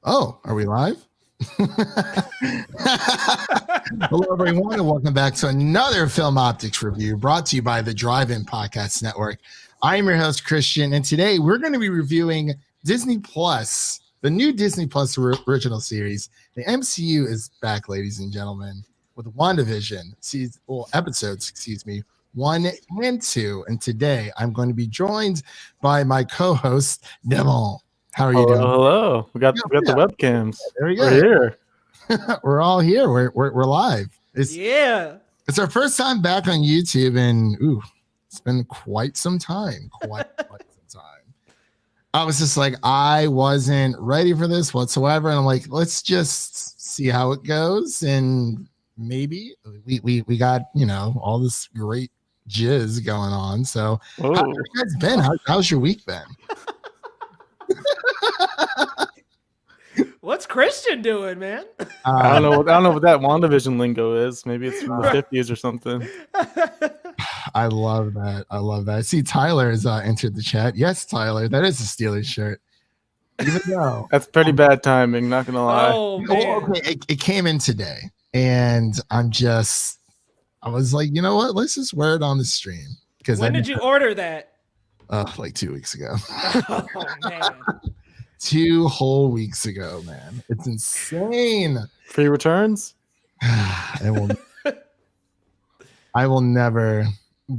Oh, are we live? Hello, everyone, and welcome back to another Film Optics review brought to you by the Drive-In Podcast Network. I'm your host, Christian, and today we're going to be reviewing Disney Plus, the new Disney Plus original series. The MCU is back, ladies and gentlemen, with WandaVision, episodes, 1 and 2. And today I'm going to be joined by my co-host, Devon. How are you doing? Hello. We got the webcams. There we go. We're here. We're all here. We're live. It's our first time back on YouTube, and it's been quite some time. Quite some time. I was just like, I wasn't ready for this whatsoever, and I'm like, let's just see how it goes, and maybe we got all this great jizz going on. So, how have you guys been? How's your week been? What's Christian doing, man? I don't know what that WandaVision lingo is. Maybe it's from the 50s or something. I love that. I see Tyler has entered the chat. Yes, Tyler, that is a Steelers shirt. Even though that's pretty bad timing, not gonna lie. Oh, man. Okay. It came in today, and I was like, you know what? Let's just wear it on the stream. Because when did you order that? Like 2 weeks ago. Oh man. 2 whole weeks ago, man. It's insane. Free returns? I will never.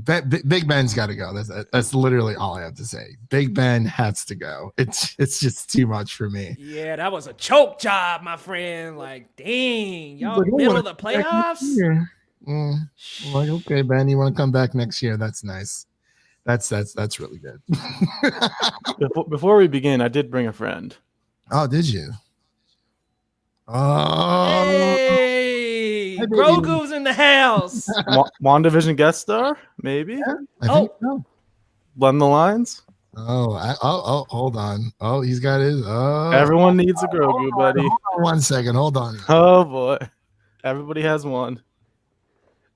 Big Ben's got to go. That's literally all I have to say. Big Ben has to go. It's just too much for me. Yeah, that was a choke job, my friend. Like, dang, y'all middle of the playoffs. Like, okay, Ben, you want to come back next year? That's nice. That's really good. Before we begin, I did bring a friend. Oh, did you? Oh, hey, Grogu's in the house. WandaVision guest star, maybe. Yeah, I think so. Blend the lines. Oh, hold on. Oh, he's got his. Oh, everyone needs a Grogu, buddy. Hold on 1 second. Hold on. Oh boy, everybody has one.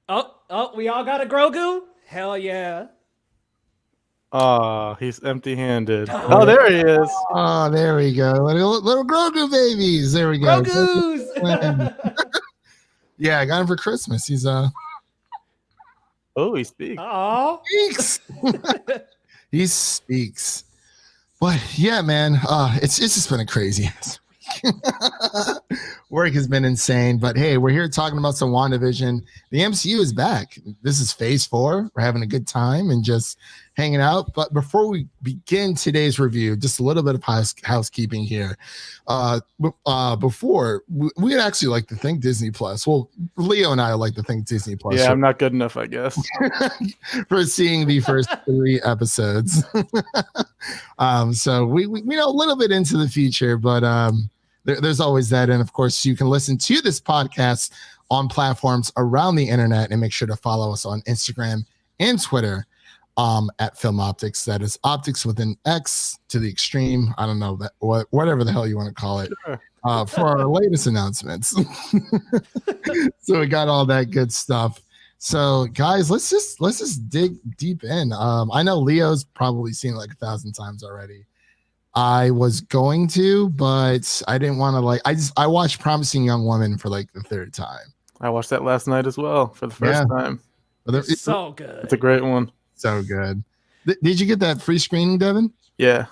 Oh, we all got a Grogu? Hell yeah. Oh, he's empty-handed. Oh, there he is. Oh, there we go. Little Grogu babies. There we go. Grogu's. Yeah, I got him for Christmas. He's Oh, he speaks. Oh, he speaks. But yeah, man, it's just been a crazy week. Work has been insane, but hey, we're here talking about some WandaVision. The MCU is back. This is phase 4. We're having a good time and just hanging out. But before we begin today's review, just a little bit of housekeeping here. Before we'd actually like to thank Disney Plus. Well, Leo and I like to thank Disney Plus. Yeah, I'm not good enough, I guess, for seeing the first 3 episodes. So we know a little bit into the future, but there's always that. And of course, you can listen to this podcast on platforms around the internet, and make sure to follow us on Instagram and Twitter at Film Optics. That is optics with an X to the extreme. I don't know that whatever the hell you want to call it. Sure. For our latest announcements. So we got all that good stuff. So guys, let's just dig deep in. I know Leo's probably seen it like 1,000 times already. I was going to, but I didn't want to I watched Promising Young Woman for like the 3rd time. I watched that last night as well for the first time. It's so good. It's a great one. So good. Did you get that free screening, Devin? Yeah.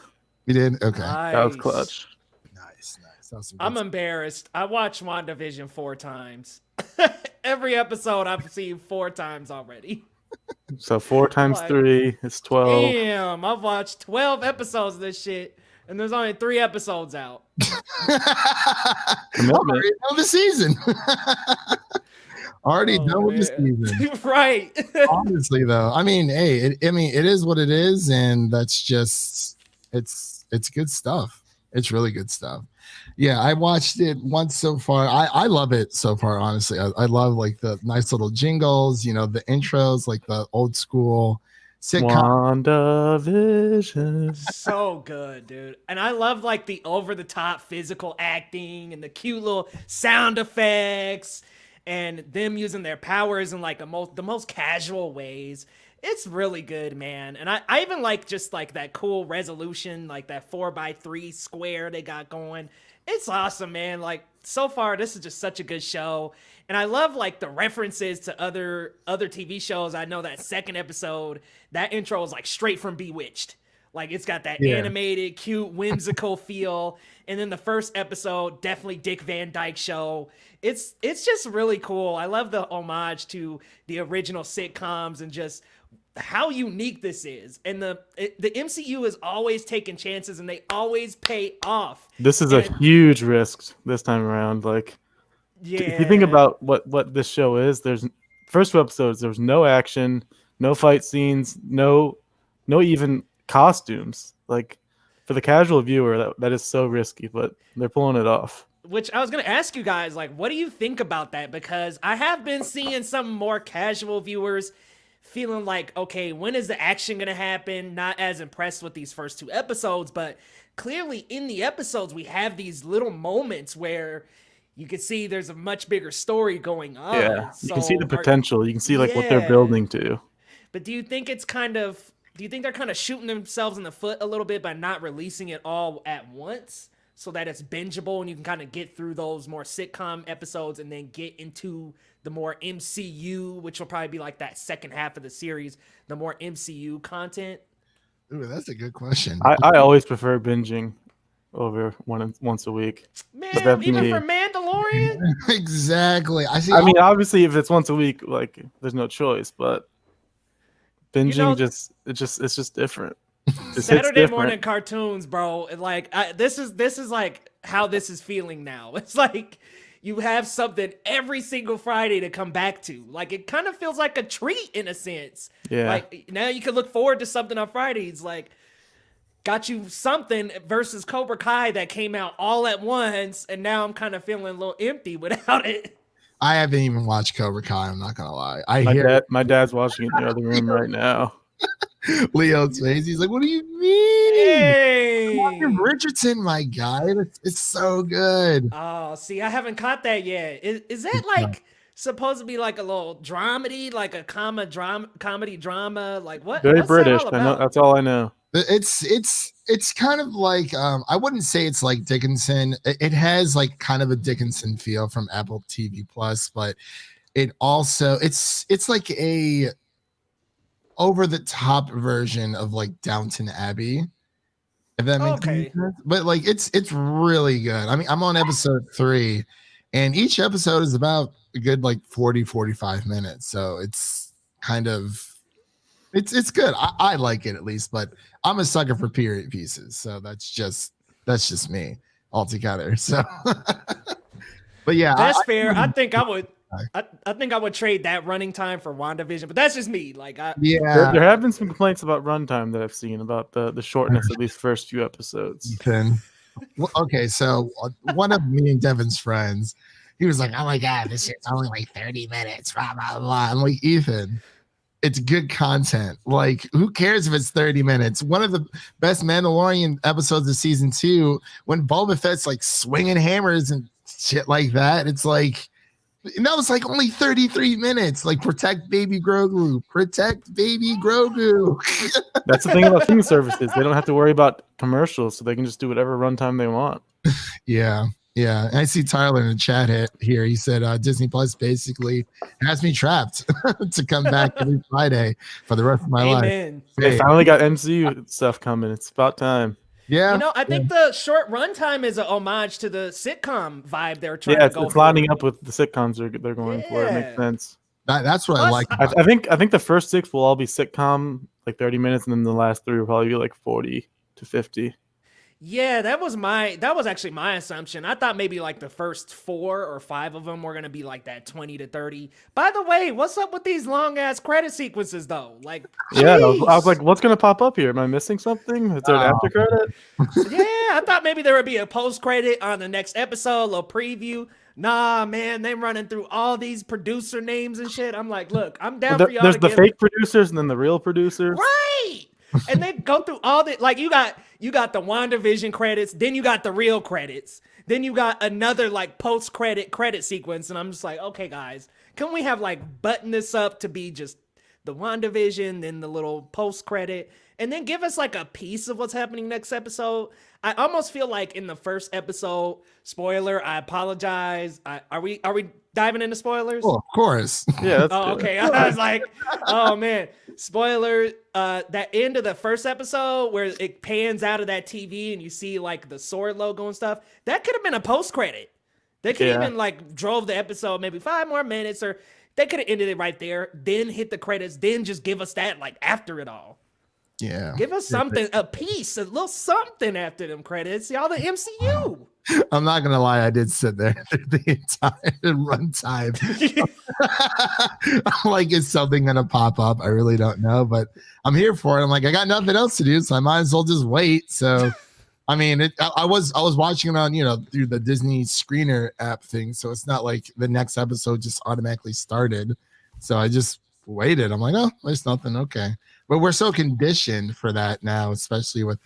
You did? Okay. Nice. That was clutch. Nice. That I'm embarrassed. I watched WandaVision 4 times. Every episode I've seen 4 times already. So 4 times 3 is 12. Damn, I've watched 12 episodes of this shit, and there's only 3 episodes out. Commitment. Of the season. Already done with the season. Right. Honestly, though, I mean, hey, it is what it is, and that's just it's good stuff. It's really good stuff. Yeah, I watched it once so far. I love it so far, honestly. I love like the nice little jingles, the intros, like the old school sitcom. WandaVision. So good, dude. And I love like the over-the-top physical acting and the cute little sound effects and them using their powers in like the most casual ways. It's really good, man. And I even like just like that cool resolution, like that 4x3 square they got going. It's awesome, man. Like so far, this is just such a good show. And I love like the references to other TV shows. I know that second episode, that intro is like straight from Bewitched. Like it's got that animated, cute, whimsical feel. And then the first episode, definitely Dick Van Dyke Show. It's just really cool. I love the homage to the original sitcoms and just how unique this is. And the MCU is always taking chances and they always pay off. This is a huge risk this time around. Like, if you think about what this show is, there's first two episodes, there was no action, no fight scenes, no even costumes. Like, for the casual viewer, that is so risky, but they're pulling it off. Which I was going to ask you guys, like, what do you think about that? Because I have been seeing some more casual viewers feeling like, okay, when is the action going to happen? Not as impressed with these first two episodes, but clearly in the episodes, we have these little moments where you can see there's a much bigger story going on. Yeah, you can see the potential. You can see like what they're building to. But do you think they're kind of shooting themselves in the foot a little bit by not releasing it all at once so that it's bingeable and you can kind of get through those more sitcom episodes and then get into the more MCU, which will probably be like that second half of the series, the more MCU content? Ooh, that's a good question. I always prefer binging over once a week. Man, even for Mandalorian? Exactly. I mean, obviously, if it's once a week, like there's no choice, but binging it's just different. Saturday morning cartoons, bro. Like this is like how this is feeling now. It's like you have something every single Friday to come back to. Like it kind of feels like a treat in a sense. Yeah. Like now you can look forward to something on Fridays. Like got you something versus Cobra Kai that came out all at once, and now I'm kind of feeling a little empty without it. I haven't even watched Cobra Kai. I'm not gonna lie. My dad's watching it in the other room right now. Leo's face. He's like, "What do you mean? Hey, Martin Richardson, my guy. It's so good." Oh, see, I haven't caught that yet. Is that like supposed to be like a little dramedy, like a comedy drama? Like what? Very what's British. That all I know. about? That's all I know. It's kind of like I wouldn't say it's like Dickinson. It has like kind of a Dickinson feel from Apple TV Plus, but it also it's like a over the top version of like Downton Abbey. If that makes any sense. But like it's really good. I mean, I'm on episode 3 and each episode is about a good like 40-45 minutes. So it's kind of it's good. I like it at least, but I'm a sucker for period pieces. So that's just me altogether. So but yeah, that's fair. I think I would trade that running time for WandaVision, but that's just me. Like, there have been some complaints about runtime that I've seen about the shortness of these first few episodes. Ethan. Well, okay, so one of me and Devin's friends, he was like, "Oh my god, this shit's only like 30 minutes." Blah blah blah. I'm like, Ethan, it's good content. Like, who cares if it's 30 minutes? One of the best Mandalorian episodes of season 2, when Boba Fett's like swinging hammers and shit like that. It's like. And that was like only 33 minutes. Like, protect baby Grogu. Protect baby Grogu. That's the thing about streaming services. They don't have to worry about commercials, so they can just do whatever runtime they want. Yeah. And I see Tyler in the chat here. He said Disney Plus basically has me trapped to come back every Friday for the rest of my life. They finally got MCU stuff coming. It's about time. Yeah. I think the short runtime is a homage to the sitcom vibe they're trying to go for. It's lining up with the sitcoms they're going for. It makes sense. That's what I like. I think the first 6 will all be sitcom, like 30 minutes, and then the last 3 will probably be like 40 to 50. Yeah, that was actually my assumption. I thought maybe like the first 4 or 5 of them were gonna be like that 20 to 30. By the way, what's up with these long ass credit sequences though? Like, yeah, I was like, what's gonna pop up here? Am I missing something? Is there an after credit? Yeah, I thought maybe there would be a post credit on the next episode, a little preview. Nah, man, they running through all these producer names and shit. I'm like, look, I'm down for y'all. There's the fake producers and then the real producers. Right. And they go through all the like you got the WandaVision credits, then you got the real credits, then you got another like post credit sequence, and I'm just like, okay, guys, can we have like button this up to be just the WandaVision, then the little post credit, and then give us like a piece of what's happening next episode. I almost feel like in the first episode, spoiler, I apologize. Are we diving into spoilers? Oh, of course. Yeah. Oh, okay. I was like, oh man, spoiler. That end of the first episode where it pans out of that TV and you see like the sword logo and stuff, that could have been a post credit. They could even like drove the episode maybe 5 more minutes, or they could have ended it right there, then hit the credits, then just give us that like after it all. Yeah. Give us something, a piece, a little something after them credits. Y'all the MCU. I'm not gonna lie, I did sit there through the entire runtime. I'm like, is something gonna pop up? I really don't know, but I'm here for it. I'm like, I got nothing else to do, so I might as well just wait. So, I mean, I was watching it on, through the Disney Screener app thing, so it's not like the next episode just automatically started. So I just waited. I'm like, oh, there's nothing. Okay, but we're so conditioned for that now, especially with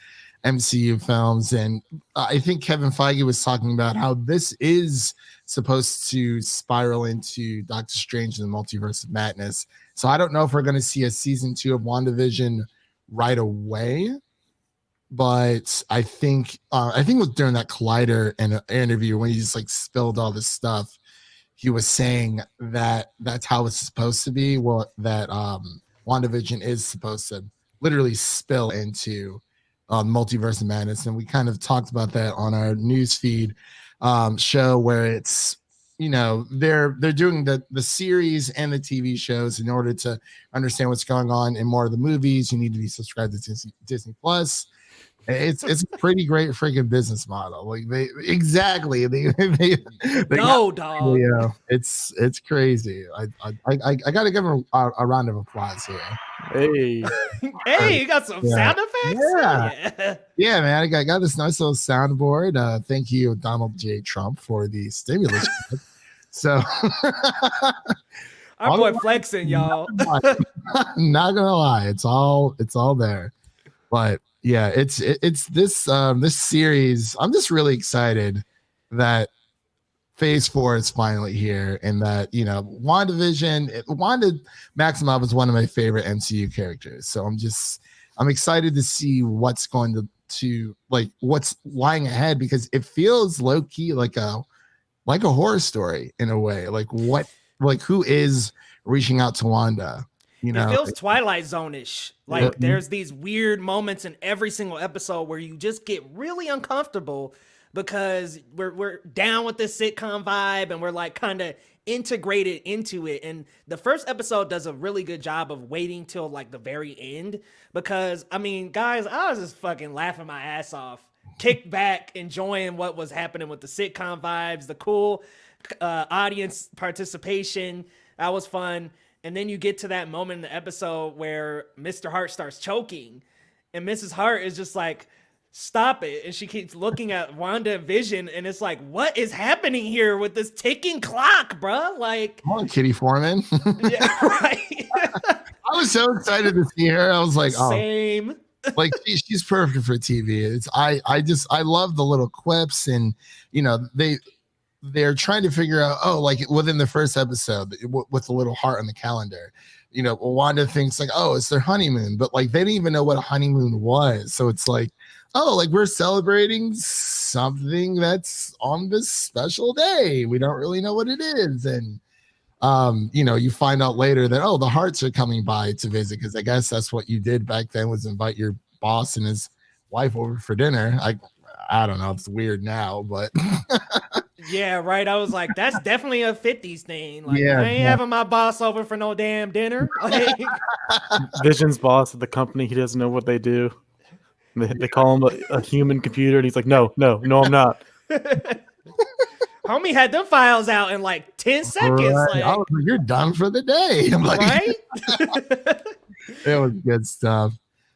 MCU films. And I think Kevin Feige was talking about how this is supposed to spiral into Doctor Strange and the Multiverse of Madness. So I don't know if we're going to see a season 2 of WandaVision right away, but I think it was during that Collider interview when he just like spilled all this stuff. He was saying that that's how it's supposed to be. Well, that WandaVision is supposed to literally spill into Multiverse of Madness, and we kind of talked about that on our newsfeed show, where it's they're doing the series and the TV shows in order to understand what's going on in more of the movies. You need to be subscribed to Disney Plus. It's a pretty great freaking business model. Like they No, dog. Yeah, it's crazy. I gotta give him a round of applause here. Hey, Hey, you got some sound effects? Yeah, man. I got this nice little soundboard. Thank you, Donald J. Trump, for the stimulus. So our boy flexing, y'all. Not gonna lie, it's all there. But yeah, it's this this series. I'm just really excited that Phase 4 is finally here, and that Wanda Maximoff is one of my favorite MCU characters. So I'm excited to see what's going to like what's lying ahead, because it feels low key like a horror story in a way. Like who is reaching out to Wanda? It feels Twilight Zone-ish. Like there's these weird moments in every single episode where you just get really uncomfortable because we're down with this sitcom vibe and we're like kind of integrated into it. And the first episode does a really good job of waiting till like the very end, because I mean, guys, I was just fucking laughing my ass off, kicked back, enjoying what was happening with the sitcom vibes, the cool audience participation. That was fun. And then you get to that moment in the episode where Mr. Hart starts choking and Mrs. Hart is just like, stop it. And she keeps looking at Wanda and Vision, and it's like, what is happening here with this ticking clock, bruh? Like, come on, Kitty Foreman. Yeah, right. I was so excited to see her. I was like, oh, same. Like she's perfect for TV. I love the little quips, and they're trying to figure out, like within the first episode with the little heart on the calendar, Wanda thinks like, oh, it's their honeymoon, but like they didn't even know what a honeymoon was. So it's like, oh, like we're celebrating something that's on this special day. We don't really know what it is. And, you find out later that, oh, the Hearts are coming by to visit, because I guess that's what you did back then, was invite your boss and his wife over for dinner. I don't know. It's weird now, but yeah, right. I was like, that's definitely a 50s thing. Like, I ain't having my boss over for no damn dinner. Like, Vision's boss at the company, he doesn't know what they do. They call him a human computer, and he's like, no, I'm not. Homie had them files out in like 10 seconds. Right. Like, you're done for the day. I'm like, right? It was good stuff.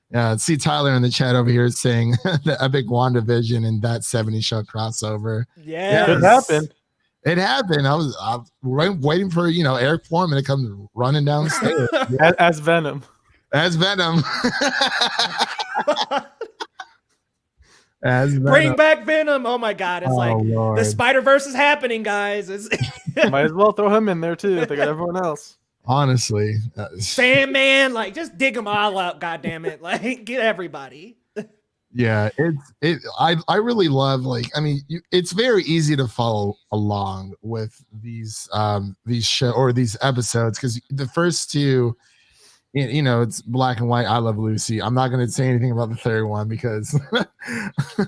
Yeah, see Tyler in the chat over here saying the epic WandaVision and That 70s Show crossover. Yes. It happened. It happened. I was waiting for Eric Foreman to come running down the stairs. As Venom. As Venom. As Venom. Bring back Venom. Oh my God. It's like Lord. the Spider-Verse is happening, guys. Might as well throw him in there too. They got everyone else. Honestly, Sandman, like just dig them all up, goddamn it! Like get everybody. yeah, I really love, like, I mean, it's very easy to follow along with these show or these episodes, because the first two, it's black and white. I Love Lucy. I'm not going to say anything about the third one because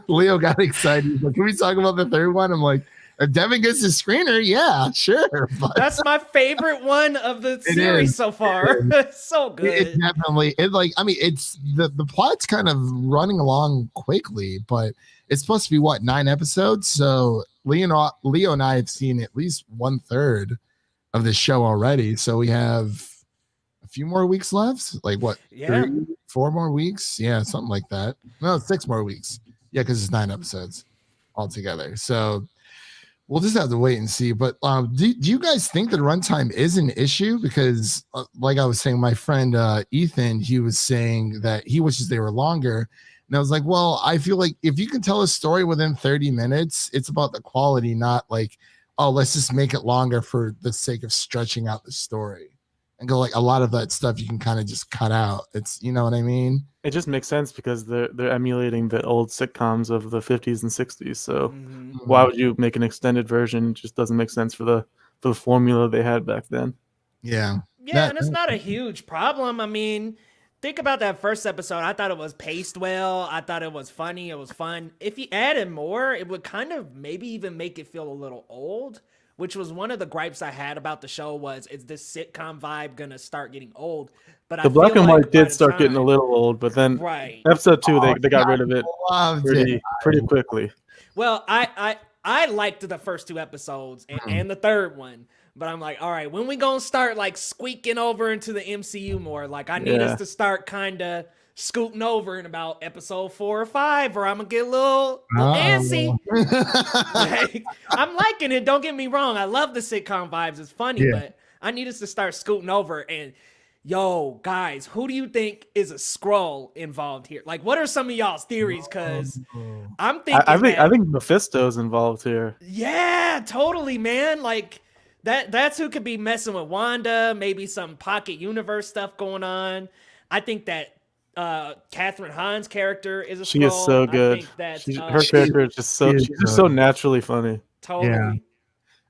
Leo got excited. He's like, can we talk about the third one? I'm like, if Devin gets his screener, yeah, sure. But That's my favorite one of the series so far. It's so good. it definitely, it's the plot's kind of running along quickly, but it's supposed to be what, 9 episodes? So Leo and I have seen at least 1/3 of the show already. So we have a few more weeks left. Like what? Yeah. 4 more weeks? Yeah, something like that. No, 6 more weeks. Yeah, because it's 9 episodes altogether. So we'll just have to wait and see. But do you guys think that runtime is an issue? Because like I was saying, my friend Ethan, he was saying that he wishes they were longer. And I was like, well, I feel like if you can tell a story within 30 minutes, it's about the quality, not like, oh, let's just make it longer for the sake of stretching out the story. And go, like, a lot of that stuff you can kind of just cut out. It's, you know what I mean? It just makes sense because they're emulating the old sitcoms of the 50s and 60s. So why would you make an extended version? It just doesn't make sense for the formula they had back then. Yeah. Yeah, and it's not a huge problem. I mean, think about that first episode. I thought it was paced well. I thought it was funny. It was fun. If you added more, it would kind of maybe even make it feel a little old, which was one of the gripes I had about the show. Was, is this sitcom vibe gonna start getting old? But the black and white did start getting a little old, but then episode 2 they got rid of it pretty quickly. Well, I liked the first 2 episodes and the third one, but I'm like, all right, when we gonna start like squeaking over into the MCU more? Like, I need us to start kind of scooting over in about episode 4 or 5, or I'm gonna get a little antsy. Like, I'm liking it. Don't get me wrong. I love the sitcom vibes. It's funny, but I need us to start scooting over. And yo, guys, who do you think is a Skrull involved here? Like, what are some of y'all's theories? Because I'm thinking, I think Mephisto's involved here. Yeah, totally, man. Like that's who could be messing with Wanda. Maybe some pocket universe stuff going on. I think that Catherine Hahn's character is a Skrull. She is so good. Her character is just so she's just so naturally funny. Totally. Yeah.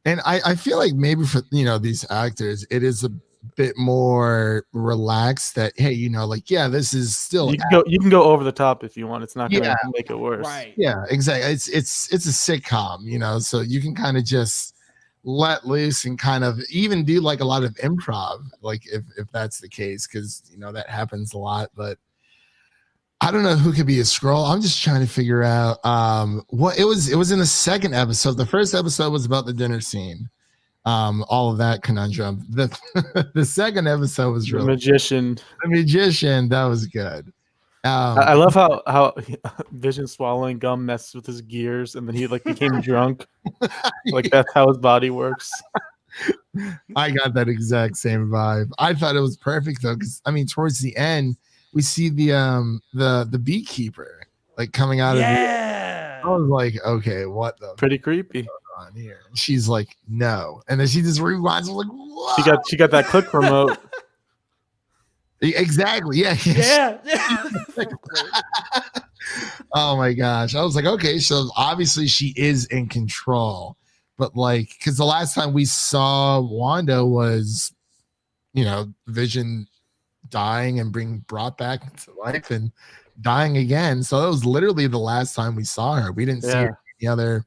And I feel like maybe for these actors, it is a bit more relaxed that, hey, this is still you can go over the top if you want. It's not gonna make it worse. Right. Yeah, exactly. It's a sitcom, so you can kind of just let loose and kind of even do like a lot of improv, like if that's the case, because that happens a lot. But I don't know who could be a Skrull. I'm just trying to figure out what it was. It was in the second episode. The first episode was about the dinner scene. All of that conundrum. The second episode was really The magician. That was good. I love how Vision swallowing gum messes with his gears, and then he became drunk. Like that's how his body works. I got that exact same vibe. I thought it was perfect though, because towards the end we see the beekeeper coming out of I was like, okay, what the pretty creepy on here? She's like, no, and then she just rewinds. I'm like, what? She got that click remote. Exactly. Yeah. Oh my gosh. I was like, okay, so obviously she is in control, but because the last time we saw Wanda was, Vision dying and being brought back to life and dying again. So it was literally the last time we saw her. We didn't see her in any other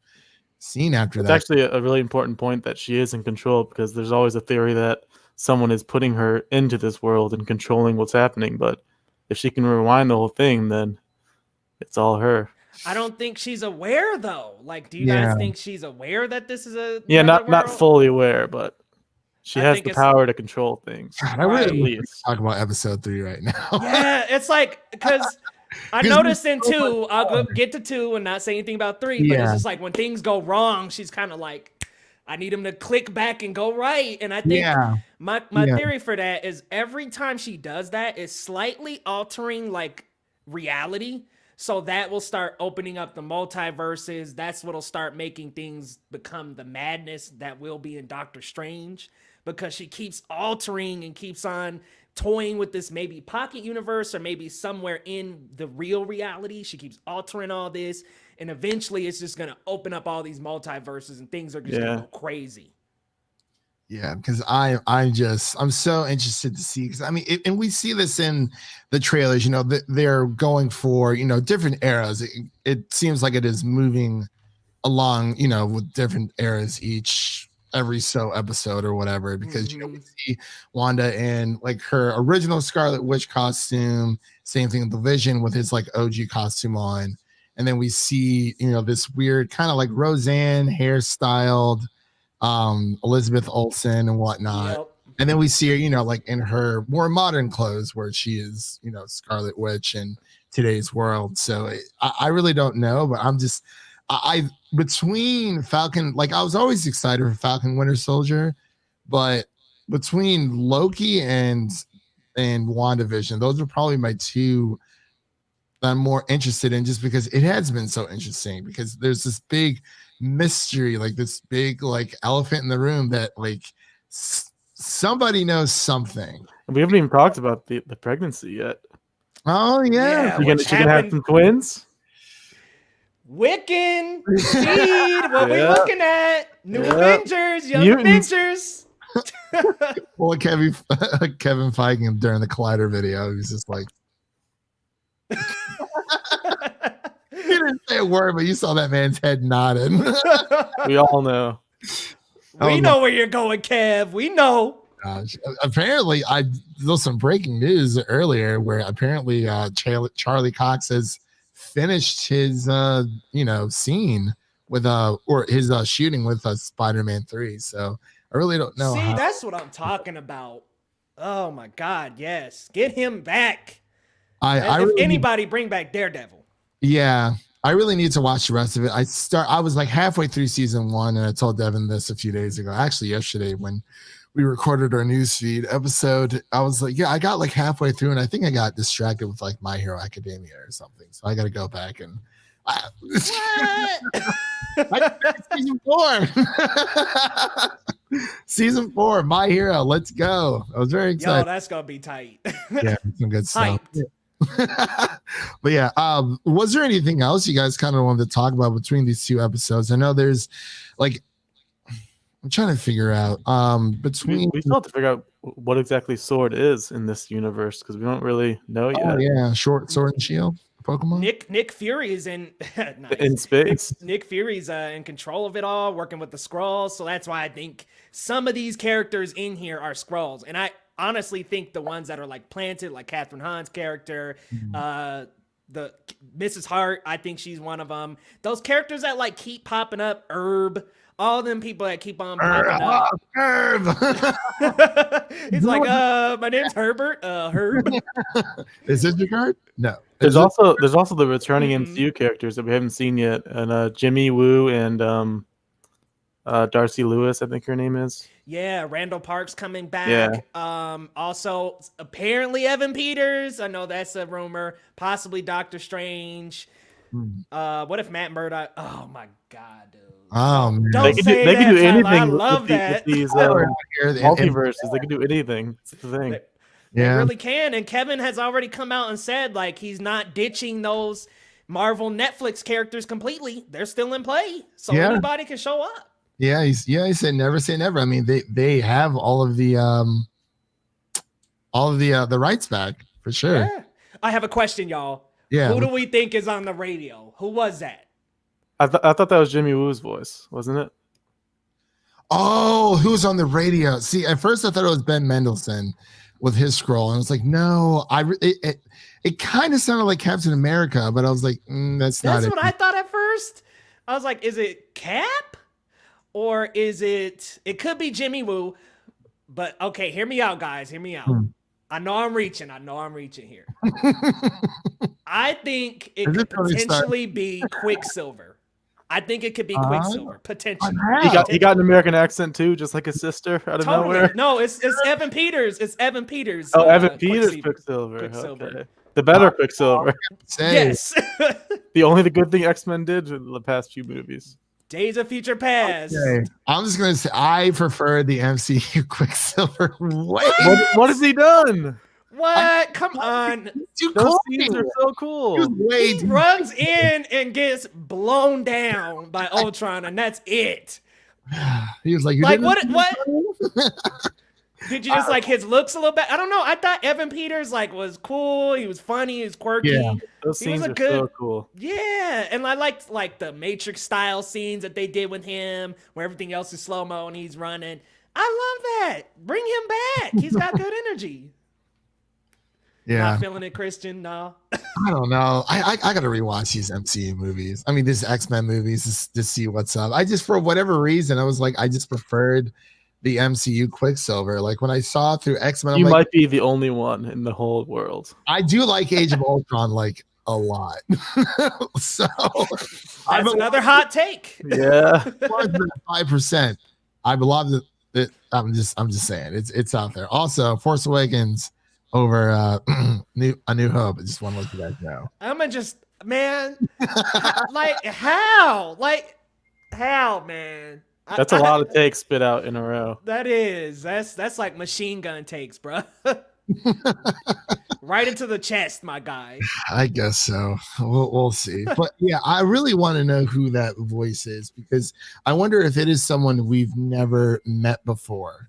scene after that. It's actually a really important point that she is in control, because there's always a theory that someone is putting her into this world and controlling what's happening. But if she can rewind the whole thing, then it's all her. I don't think she's aware though. Do you guys think she's aware that this is a not fully aware, but she has the power to control things. God, I really talk about episode 3 right now. Yeah, it's because I noticed in 2, I'll get to 2 and not say anything about 3, but it's just when things go wrong, she's kind of I need him to click back and go right. And I think my theory for that is every time she does that is slightly altering reality. So that will start opening up the multiverses. That's what'll start making things become the madness that will be in Doctor Strange, because she keeps altering and keeps on toying with this maybe pocket universe or maybe somewhere in the real reality. She keeps altering all this, and eventually it's just gonna open up all these multiverses and things are just gonna go crazy. Yeah, because I'm so interested to see, because I mean, and we see this in the trailers, you know, they're going for, you know, different eras. It seems like it is moving along, you know, with different eras every so episode or whatever, because you know, we see Wanda in like her original Scarlet Witch costume, same thing with the Vision with his like OG costume on, and then we see, you know, this weird kind of like Roseanne hairstyled Elizabeth Olsen and whatnot. Yep. And then we see her, you know, like in her more modern clothes where she is, you know, Scarlet Witch in today's world. So I really don't know, but I between Falcon, like I was always excited for Falcon Winter Soldier, but between Loki and WandaVision, those are probably my two that I'm more interested in, just because it has been so interesting, because there's this big mystery, like this big like elephant in the room that like somebody knows something. We haven't even talked about the pregnancy yet. Oh yeah, She gonna have some twins. Wiccan, Speed, what we looking at? New Avengers, Young Mutants. Avengers. Well, Kevin Feige during the Collider video, he was just like, he didn't say a word, but you saw that man's head nodding. We all know. We know where you're going, Kev. We know. Gosh. Apparently, there was some breaking news earlier where apparently Charlie Cox has finished his scene with or his shooting with Spider-Man 3. So I really don't know. See, that's what I'm talking about. Oh my God, yes, get him back. If anybody, bring back Daredevil. Yeah, I really need to watch the rest of it. I was like halfway through season 1, and I told Devin this a few days ago. Actually, yesterday when we recorded our newsfeed episode, I was like, yeah, I got like halfway through, and I think I got distracted with like My Hero Academia or something. So I got to go back and. Season 4. Season 4, My Hero. Let's go. I was very excited. Yo, that's gonna be tight. Yeah, some good stuff. But yeah, was there anything else you guys kind of wanted to talk about between these two episodes? I know there's like, I'm trying to figure out between we still have to figure out what exactly Sword is in this universe, because we don't really know yet. Oh yeah, Sword and Shield Pokemon. Nick Fury is in nice. In space. Nick Fury's in control of it all, working with the Skrulls. So that's why I think some of these characters in here are Skrulls, and I honestly think the ones that are like planted, like Catherine Hahn's character, the Mrs. Hart, I think she's one of them. Those characters that like keep popping up, Herb, all them people that keep on popping up. Herb. He's like, my name's Herbert. Herb. Is this your card? No. There's also the returning MCU characters that we haven't seen yet, and Jimmy Woo and Darcy Lewis, I think her name is. Yeah, Randall Park's coming back. Yeah. Also, apparently Evan Peters. I know that's a rumor. Possibly Doctor Strange. What if Matt Murdock? Oh my God, dude. Don't say they can do anything. I love that. With these multiverses, they can do anything. That's the thing. They really can. And Kevin has already come out and said like he's not ditching those Marvel Netflix characters completely. They're still in play, so anybody can show up. Yeah, he said never say never. I mean, they have all of the rights back for sure. Yeah. I have a question, y'all. Yeah. Who do we think is on the radio? Who was that? I thought that was Jimmy Woo's voice, wasn't it? Oh, who's on the radio? See, at first I thought it was Ben Mendelsohn with his scroll, and I was like, no, it kind of sounded like Captain America, but I was like, that's not it. That's what I thought at first. I was like, is it Cap? Or is it could be Jimmy Woo, but okay, hear me out, guys. Hear me out. I know I'm reaching here. I think it could potentially be Quicksilver. I think it could be Quicksilver, potentially. He got an American accent too, just like his sister out of nowhere. No, it's Evan Peters. It's Evan Peters. Oh, Evan Peters, Quicksilver. Okay. The better Quicksilver. Yes. The good thing X-Men did in the past few movies. Days of Future Past. Okay. I'm just gonna say I prefer the MCU Quicksilver way. What has he done? What? Come on. Too Those cool. scenes are so cool. Way He too- runs in and gets blown down by Ultron, and that's it. He was like, you Like, didn't- what? Did you just like his looks a little bit? I don't know. I thought Evan Peters like was cool. He was funny. He was quirky. Yeah. Those He was scenes a are good- so cool. Yeah, and I liked like the Matrix style scenes that they did with him, where everything else is slow mo and he's running. I love that. Bring him back. He's got good energy. Yeah. Not feeling it, Christian. No. I don't know. I gotta rewatch these MCU movies. I mean, these X-Men movies just to see what's up. I just, for whatever reason, I was like, I just preferred the MCU Quicksilver. Like when I saw it through X-Men, I'm You like, might be the only one in the whole world. I do like Age of Ultron like a lot. So That's another hot take. Yeah. 5%. I love it. I'm just saying it's out there. Also, Force Awakens over A New Hope. I just want to let you guys know. I'm gonna just, man, like how, man? That's a lot of takes spit out in a row. That's like machine gun takes, bro. Right into the chest, my guy. I guess so. We'll see. But yeah, I really want to know who that voice is because I wonder if it is someone we've never met before.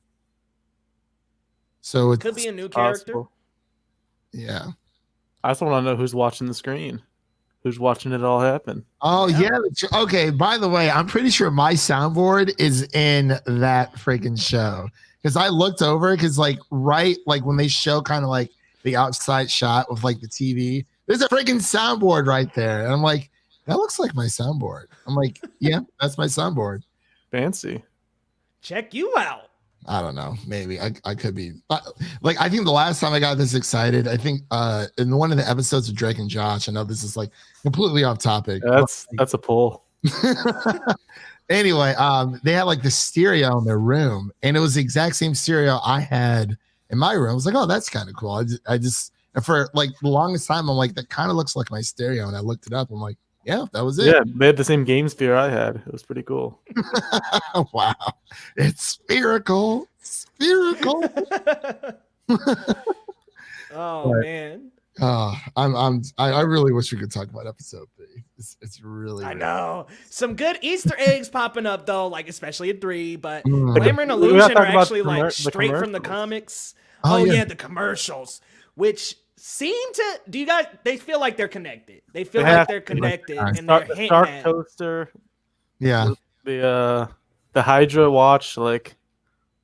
So it Could be a new character. Possible. Yeah. I just want to know who's watching the screen. Who's watching it all happen? Oh yeah. Okay. By the way, I'm pretty sure my soundboard is in that freaking show because I looked over because like when they show kind of like the outside shot with like the TV, there's a freaking soundboard right there, and I'm like, that looks like my soundboard. I'm like, yeah, that's my soundboard. Fancy. Check you out. I don't know. Maybe I could be like, I think the last time I got this excited, I think in one of the episodes of Drake and Josh, I know this is like completely off topic. That's a pull. Anyway, they had like the stereo in their room, and it was the exact same stereo I had in my room. I was like, oh, that's kind of cool. I just for like the longest time, I'm like, that kind of looks like my stereo. And I looked it up. I'm like, yeah, that was it. Yeah, they had the same game sphere I had. It was pretty cool. Wow. It's spherical. Spherical. Oh man. I really wish we could talk about episode 3. It's really, I know. Some good Easter eggs popping up though, like especially at 3, but Mm. Glamour and We gotta Illusion talk are about actually like the straight from the commercials. comics. Oh, Oh, yeah. yeah, the commercials, which seem to they feel like they're connected. They feel They like have they're to, connected like, and they're The hinting Shark at Toaster, Yeah. the Hydra watch, like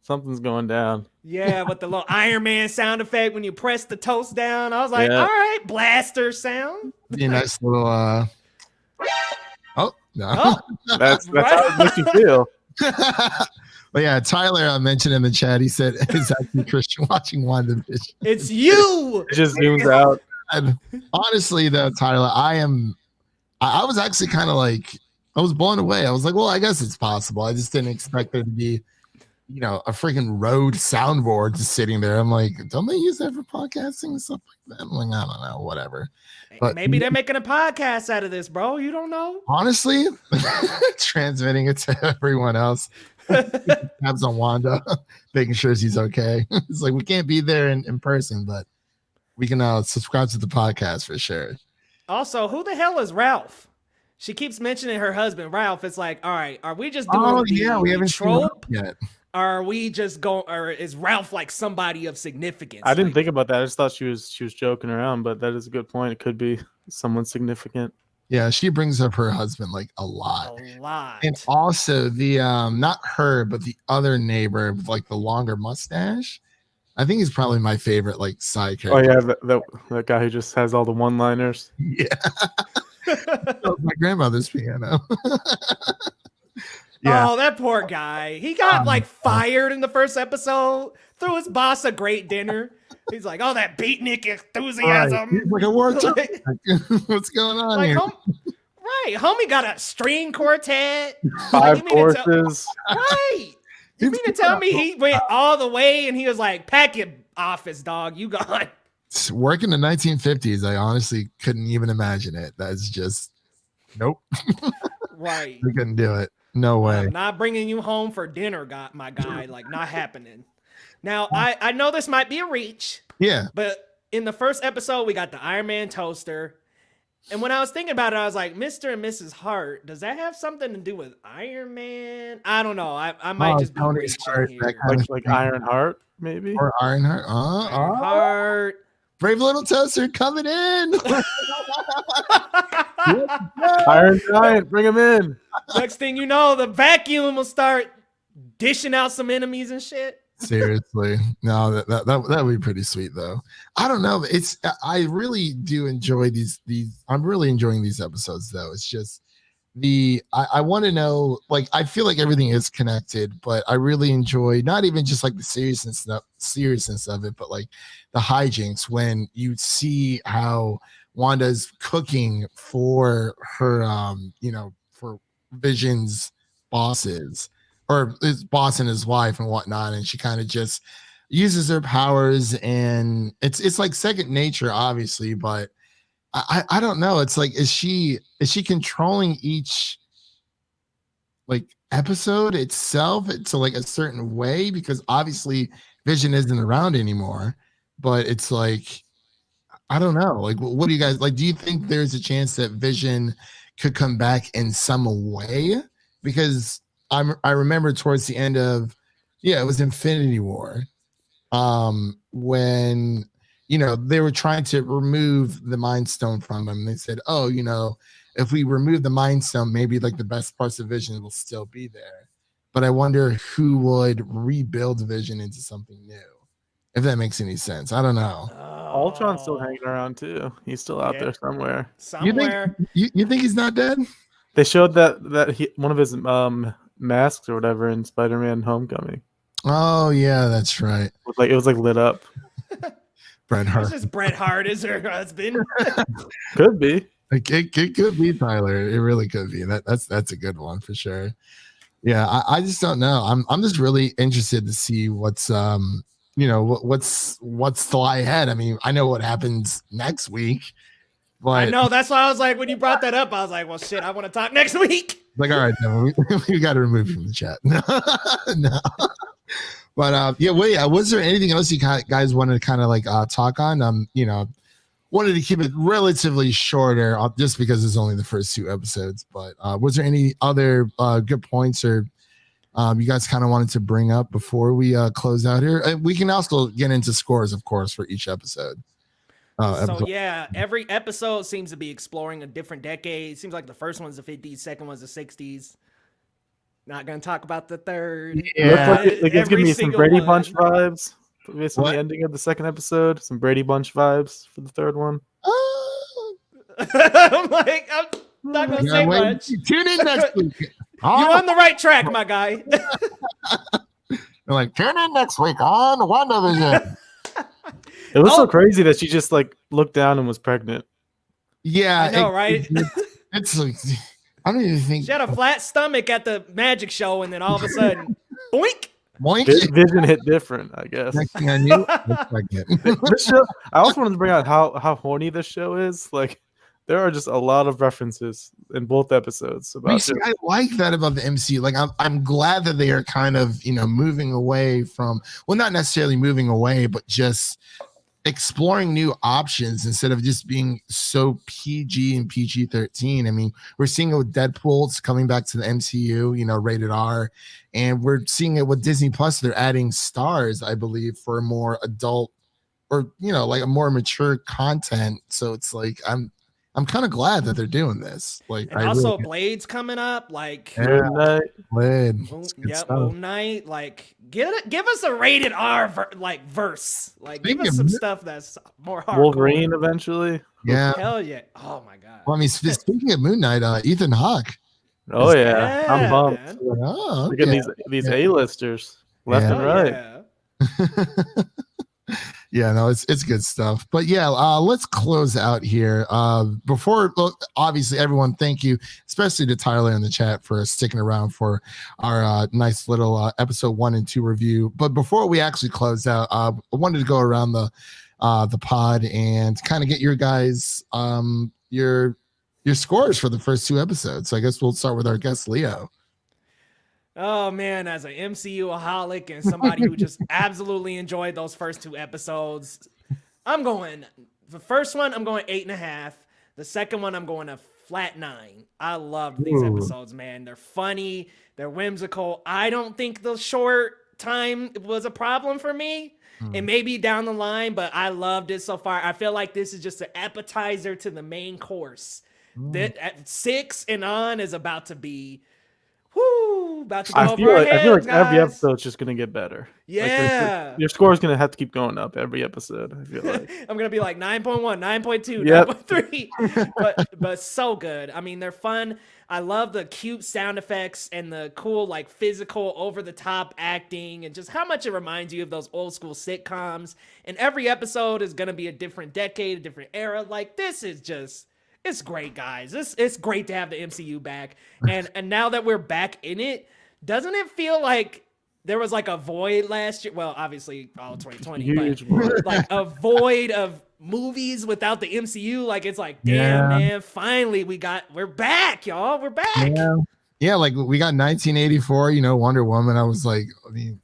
something's going down. yeah, with the little Iron Man sound effect when you press the toast down. I was like, Yeah. all right, blaster sound. Be a nice little oh no. Oh, That's Right. how it makes you feel. But yeah, Tyler mentioned in the chat, he said it's actually Christian watching WandaVision. it's you. It just zooms out. And honestly though, Tyler, I was actually kind of like, I was blown away. I was like, well, I guess it's possible. I just didn't expect there to be, a freaking Rode soundboard just sitting there. I'm like, don't they use that for podcasting and stuff like that? I'm like, I don't know, whatever. But Maybe they're making a podcast out of this, bro. You don't know. honestly, transmitting it to everyone else. Tabs on Wanda, making sure she's okay. It's like we can't be there in person, but we can subscribe to the podcast for sure. Also, who the hell is Ralph? She keeps mentioning her husband, Ralph. It's like, all right, are we just doing Oh the yeah, we haven't seen her trope? yet. Are we just going, or is Ralph like somebody of significance? I didn't Like, think about that. I just thought she was joking around, but that is a good point. It could be someone significant. Yeah, she brings up her husband like a lot. a lot. And also the not her, but the other neighbor with like the longer mustache. I think he's probably my favorite like side Oh character. yeah, that guy who just has all the one-liners. Yeah. That was my grandmother's piano. Yeah. Oh, that poor guy. He got like fired in the first episode. Threw his boss a great dinner. He's like, oh, that beatnik Right. enthusiasm. He's like a war Like- What's going on Like, here? right. Homie got a string quartet. 5 you mean to tell- courses. Right. You mean to tell me he went all the way and he was like, pack your office, dog. You gone. Work in the 1950s, I honestly couldn't even imagine it. That's just nope. Right. We couldn't do it. No way. I'm not bringing you home for dinner, my guy. Like, not happening. Now, I know this might be a reach. Yeah. But in the first episode, we got the Iron Man toaster. And when I was thinking about it, I was like, Mr. and Mrs. Hart, does that have something to do with Iron Man? I don't know. I might just be Tony's reaching Heart, here. that kind of Like thing. Iron Heart, maybe. Or Ironheart. Iron Heart. Brave little toaster coming in. Iron Giant, bring him in. Next thing you know, the vacuum will start dishing out some enemies and shit. Seriously, no, that would be pretty sweet though. I don't know. I really do enjoy these. I'm really enjoying these episodes though. It's just I want to know, like, I feel like everything is connected, but I really enjoy not even just like the seriousness of it, but like the hijinks when you see how Wanda's cooking for her, for Vision's bosses, or his boss and his wife and whatnot, and she kind of just uses her powers, and it's like second nature, obviously, but I don't know. It's like, is she controlling each like episode itself to like a certain way? Because obviously Vision isn't around anymore, but it's like, I don't know. Like, what do you guys like? Do you think there's a chance that Vision could come back in some way? Because I remember towards the end of, it was Infinity War, when they were trying to remove the Mind Stone from him. They said, oh, if we remove the Mind Stone, maybe like the best parts of Vision will still be there. But I wonder who would rebuild Vision into something new, if that makes any sense. I don't know. Ultron's still hanging around too. He's still out there somewhere. Somewhere. You think he's not dead? They showed that one of his masks or whatever in Spider-Man: Homecoming. Oh yeah, that's right. It was like lit up. Bret Hart. This is Bret Hart is her husband. Could be. It could be Tyler. It really could be. That's a good one for sure. Yeah, I just don't know. I'm just really interested to see what's what's to lie ahead. I mean, I know what happens next week, but I know, that's why I was like, when you brought that up, I was like, well, shit, I want to talk next week. Like, all right, no, we got to remove you from the chat. No. But was there anything else you guys wanted to kind of like talk on? Wanted to keep it relatively shorter just because it's only the first 2 episodes. But was there any other good points or you guys kind of wanted to bring up before we close out here? We can also get into scores, of course, for each episode. So yeah, every episode seems to be exploring a different decade. Seems like the first one's the 50s, second one's the 60s. Not gonna talk about the third. Yeah, Looks like it's giving me some Brady one. Bunch vibes. Based on What? the ending of the second episode, some Brady Bunch vibes for the third one. I'm like, I'm not gonna say wait, much. tune in next week. You're on the right track, my guy. They're like, tune in next week on WandaVision. It was Oh. so crazy that she just like looked down and was pregnant. Yeah, I know, right? It's like, I don't even think. She had a flat stomach at the magic show, and then all of a sudden, boink. Boink. Vision hit different, I guess. Next thing I knew, I was pregnant. This show, I also wanted to bring out how horny this show is. Like, there are just a lot of references in both episodes about See, I like that about the MCU. Like, I'm glad that they are kind of moving away from, well, not necessarily moving away, but just exploring new options instead of just being so PG and PG-13. I mean, we're seeing it with Deadpool. It's coming back to the MCU, rated R, and we're seeing it with Disney Plus. They're adding stars, I believe, for more adult or like a more mature content. So it's like I'm kind of glad that they're doing this. Like, And also, Blade's coming up. Like, Yeah. Blade. Moon, It's good yep, stuff. Moon Knight. Like, give us a rated R verse. Like, give Speaking us of some Moon- stuff that's more hardcore. Wolverine eventually. Yeah. Hell yeah! Oh my god. Well, I mean, speaking of Moon Knight, Ethan Hawke. Oh yeah, I'm Yeah, pumped. man. Oh, Look at these A-listers left Yeah. and right. Yeah. Yeah, no, it's good stuff. But yeah, let's close out here. Before, obviously, everyone, thank you, especially to Tyler in the chat for sticking around for our nice little episode 1 and 2 review. But before we actually close out, I wanted to go around the pod and kind of get your guys your scores for the first 2 episodes. So I guess we'll start with our guest Leo. Oh man, as an MCU-aholic and somebody who just absolutely enjoyed those first 2 episodes, the first one, I'm going 8.5. The second one, I'm going a flat 9. I loved these episodes, man. They're funny, they're whimsical. I don't think the short time was a problem for me. It may be down the line, but I loved it so far. I feel like this is just an appetizer to the main course. That at 6 and on is about to be about to go over our heads, I feel like guys. every episode's just gonna get better. Yeah. Your score is gonna have to keep going up every episode. I feel like I'm gonna be like 9.1, 9.2, Yep. 9.3. but so good. I mean, they're fun. I love the cute sound effects and the cool, like, physical, over-the-top acting, and just how much it reminds you of those old-school sitcoms. And every episode is gonna be a different decade, a different era. Like, this is just... It's great, guys. It's great to have the MCU back. And now that we're back in it, doesn't it feel like there was like a void last year? Well, obviously all 2020, Huge but void. like a void of movies without the MCU. Like, it's like, damn, man, finally we're back, y'all. We're back. Yeah, like we got 1984, Wonder Woman. I was like,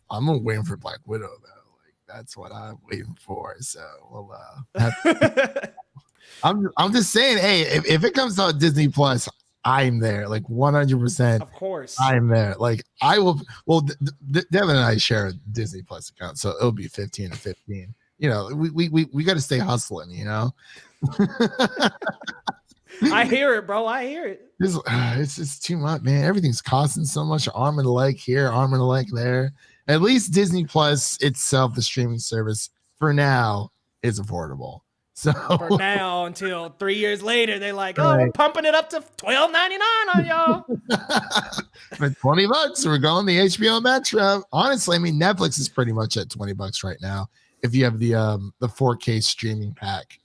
I'm waiting for Black Widow though. Like, that's what I'm waiting for. So we'll I'm just saying, hey, if it comes out Disney Plus, I'm there, like 100%. Of course, I'm there. Like I will. Well, Devin and I share a Disney Plus account, so it'll be 15 to 15. We got to stay hustling. I hear it, bro. I hear it. It's just too much, man. Everything's costing so much. Arm and a leg here, arm and a leg there. At least Disney Plus itself, the streaming service, for now, is affordable. So for now, until 3 years later, they're like, "Oh, we're pumping it up to $12.99 on y'all." For $20, we're going the HBO Max route. Honestly, I mean, Netflix is pretty much at $20 right now if you have the 4K streaming pack,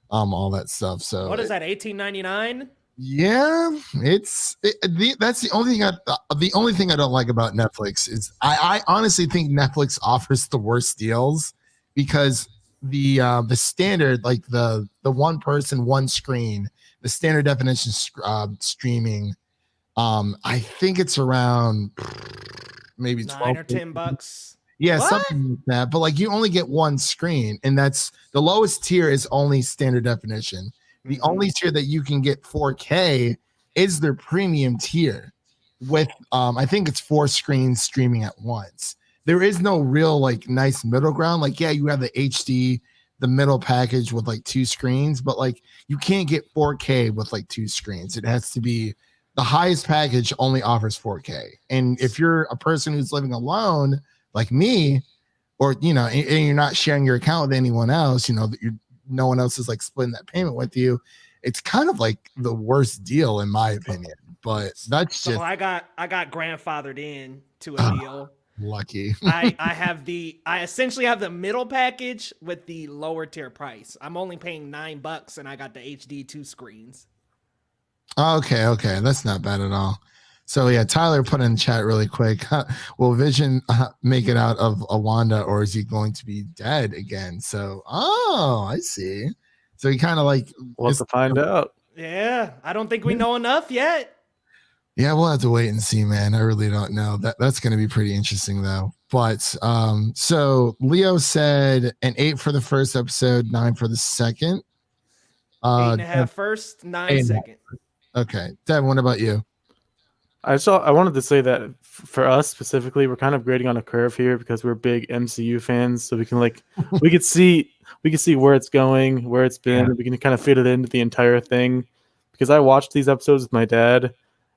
all that stuff. So what is that? $18.99? Yeah, that's the only thing. The only thing I don't like about Netflix is I honestly think Netflix offers the worst deals because the standard, like the one person one screen, the standard definition streaming, I think it's around maybe 9 or $10. Yeah, What? something like that. But like you only get one screen, and that's the lowest tier is only standard definition. The only tier that you can get 4K is their premium tier with I think it's 4 screens streaming at once. There is no real like nice middle ground. Like, yeah, you have the HD, the middle package with like 2 screens, but like you can't get 4K with like 2 screens. It has to be the highest package only offers 4K. And if you're a person who's living alone like me, or and you're not sharing your account with anyone else, no one else is like splitting that payment with you, it's kind of like the worst deal in my opinion. But that's just So I got grandfathered in to a deal. Lucky. I essentially have the middle package with the lower tier price. I'm only paying $9 and I got the HD 2 screens. Okay, that's not bad at all. So yeah, Tyler put in chat really quick. Will Vision make it out of Wanda, or is he going to be dead again? So, I see. So he kind of like we'll have to find out. Yeah, I don't think we know enough yet. Yeah, we'll have to wait and see, man. I really don't know. That's going to be pretty interesting, though. But so Leo said an 8 for the first episode, 9 for the second. 8.5 first, 9 second. Okay, Deb, what about you? I wanted to say that for us specifically, we're kind of grading on a curve here because we're big MCU fans, so we can we can see where it's going, where it's been. Yeah. We can kind of fit it into the entire thing. Because I watched these episodes with my dad,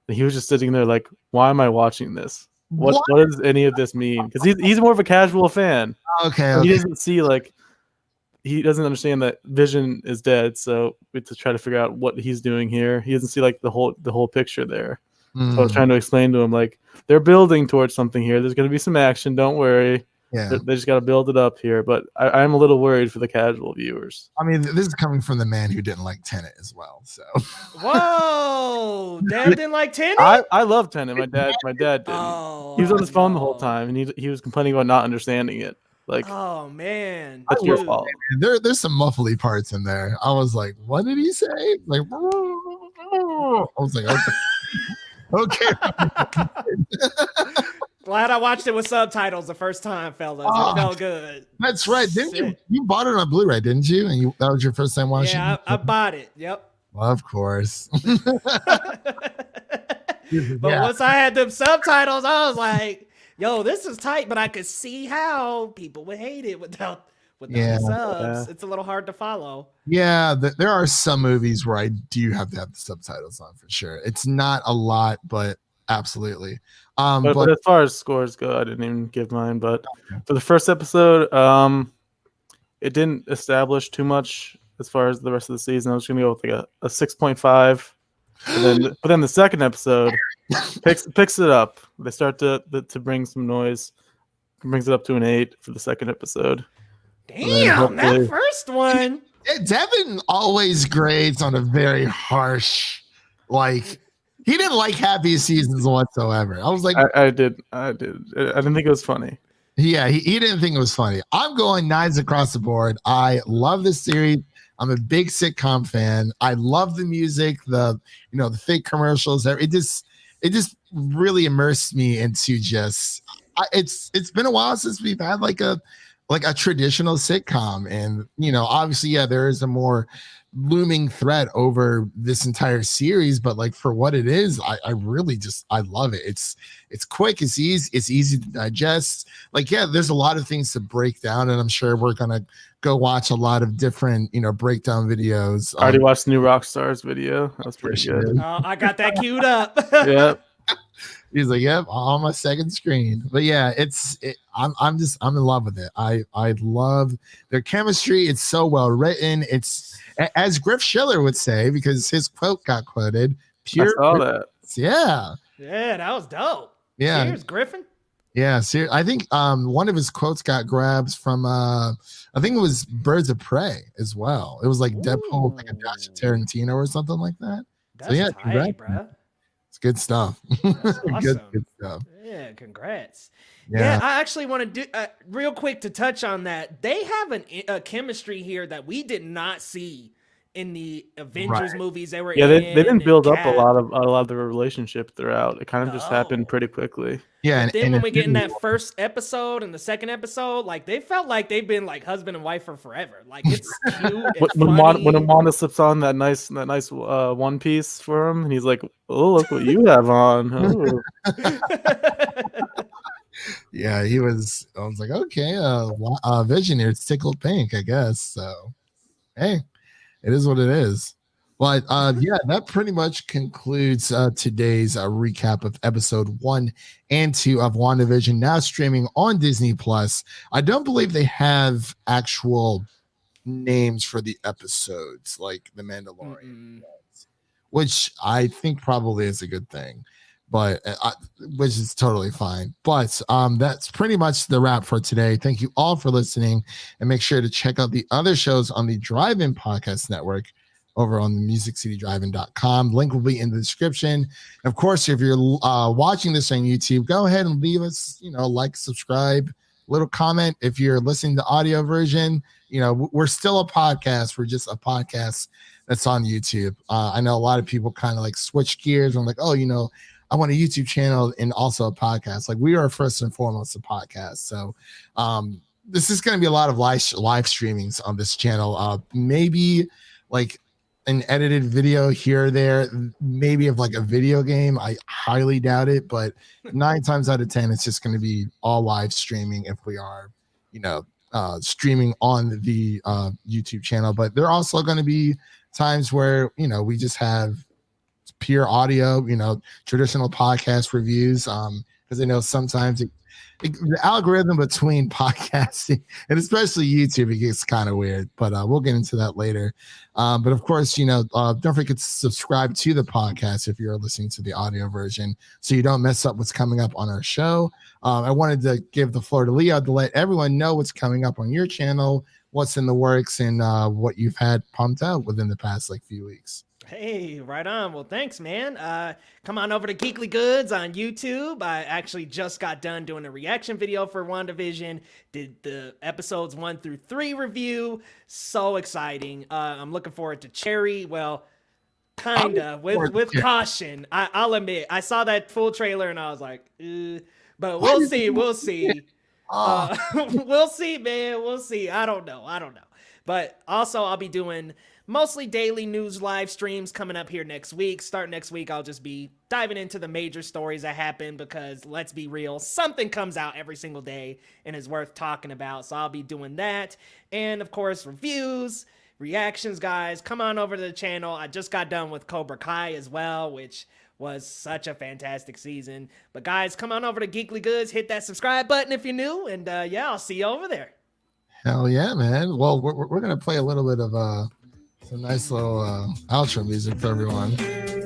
and he was just sitting there like, "Why am I watching this? What does any of this mean?" Because he's more of a casual fan. Okay. He doesn't see he doesn't understand that Vision is dead, so we have to try to figure out what he's doing here. He doesn't see like the whole picture there. So I was trying to explain to him, like, they're building towards something here. There's going to be some action. Don't worry. Yeah. They just got to build it up here. But I'm a little worried for the casual viewers. I mean, this is coming from the man who didn't like Tenet as well. So. Whoa, Dad didn't like Tenet? I love Tenet. My dad didn't. Oh, he was on his phone the no. whole time, and he was complaining about not understanding it. Like, oh man, that's your dude. fault. There's some muffly parts in there. I was like, what did he say? Like, I was like, okay. Glad I watched it with subtitles the first time, fellas. Oh, it felt good. That's right. Didn't you? Sick. You bought it on Blu-ray, didn't you? And that was your first time watching. Yeah, it? I bought it. Yep. Well, of course. But once I had them subtitles, I was like, yo, this is tight, but I could see how people would hate it without the subs. It's a little hard to follow. Yeah, there are some movies where I do have to have the subtitles on for sure. It's not a lot, but absolutely. But as far as scores go, I didn't even give mine. But for the first episode, it didn't establish too much as far as the rest of the season. I was going to go with like a 6.5. But then the second episode picks it up. They start to bring some noise. Brings it up to an 8 for the second episode. Damn, that first one. Devin always grades on a very harsh, like, he didn't like Happy Seasons whatsoever. I was like, I did. I didn't think it was funny. Yeah, he didn't think it was funny. I'm going 9s across the board. I love this series. I'm a big sitcom fan. I love the music, the fake commercials. It just really immersed me into just. It's been a while since we've had like a traditional sitcom, and obviously, yeah, there is a more looming threat over this entire series, but like for what it is, I really I love it. It's quick, it's easy to digest. Like, yeah, there's a lot of things to break down, and I'm sure we're gonna go watch a lot of different breakdown videos. I already watched the new Rockstars video. That was pretty good. I got that queued up. Yep. He's like, yep, on my second screen. But yeah, I'm in love with it. I love their chemistry. It's so well written. It's, as Griff Schiller would say, because his quote got quoted, pure. I saw that. Yeah. Yeah, that was dope. Yeah. Cheers, Griffin. Yeah, I think one of his quotes got grabs from I think it was Birds of Prey as well. It was like Deadpool, like a dash of Tarantino or something like that. That's tight, bro. It's good stuff. That's awesome. good stuff. Yeah, congrats. Yeah, I actually want to do real quick to touch on that. They have a chemistry here that we did not see in the Avengers movies they were in. Yeah, they didn't build up a lot of the relationship throughout. It kind of just happened pretty quickly. Yeah, and then when we get in that first episode and the second episode, like they felt like they've been like husband and wife for forever. Like it's cute. It's when Wanda slips on that nice one piece for him, and he's like, "Oh, look what you have on." Oh. Yeah, I was like, okay, Vision here, it's tickled pink, I guess. So, hey, it is what it is. But yeah, that pretty much concludes today's recap of episode 1 and 2 of WandaVision, now streaming on Disney Plus. I don't believe they have actual names for the episodes like The Mandalorian, which I think probably is a good thing, but which is totally fine. But that's pretty much the wrap for today. Thank you all for listening, and make sure to check out the other shows on the Drive-In Podcast Network over on the musiccitydrivein.com. Link will be in the description. Of course, if you're watching this on YouTube, go ahead and leave us, like, subscribe, little comment. If you're listening to audio version, we're still a podcast. We're just a podcast that's on YouTube. I know a lot of people kind of like switch gears. I'm like, oh, I want a YouTube channel and also a podcast. Like, we are first and foremost a podcast. So this is going to be a lot of live streamings on this channel. Maybe like an edited video here or there, maybe of like a video game. I highly doubt it, but 9 times out of 10, it's just going to be all live streaming if we are, streaming on the YouTube channel. But there are also going to be times where, we just have pure audio, traditional podcast reviews. because I know sometimes the algorithm between podcasting and especially YouTube, it gets kind of weird, but we'll get into that later. But of course, don't forget to subscribe to the podcast if you're listening to the audio version so you don't mess up what's coming up on our show. I wanted to give the floor to Leo to let everyone know what's coming up on your channel, what's in the works, and what you've had pumped out within the past few weeks. Hey, right on. Well, thanks, man. Come on over to Geekly Goods on YouTube. I actually just got done doing a reaction video for WandaVision. Did the episodes 1 through 3 review. So exciting. I'm looking forward to Cherry. Well, kinda with caution. I'll admit, I saw that full trailer and I was like, but we'll see. We'll see. We'll see, man. We'll see. I don't know. But also, I'll be doing mostly daily news live streams coming up here next week. Starting next week, I'll just be diving into the major stories that happen because, let's be real, something comes out every single day and is worth talking about. So I'll be doing that. And, of course, reviews, reactions, guys. Come on over to the channel. I just got done with Cobra Kai as well, which was such a fantastic season. But, guys, come on over to Geekly Goods. Hit that subscribe button if you're new. And, yeah, I'll see you over there. Hell yeah, man. Well, we're going to play a little bit of some nice little outro music for everyone.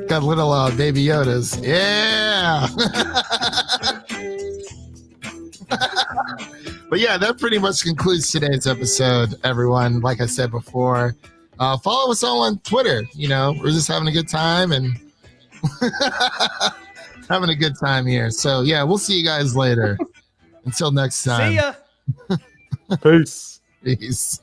Got little baby Yodas. Yeah. But yeah, that pretty much concludes today's episode, everyone. Like I said before, follow us all on Twitter. We're just having a good time and having a good time here. So yeah, we'll see you guys later. Until next time. See ya. Peace. Peace.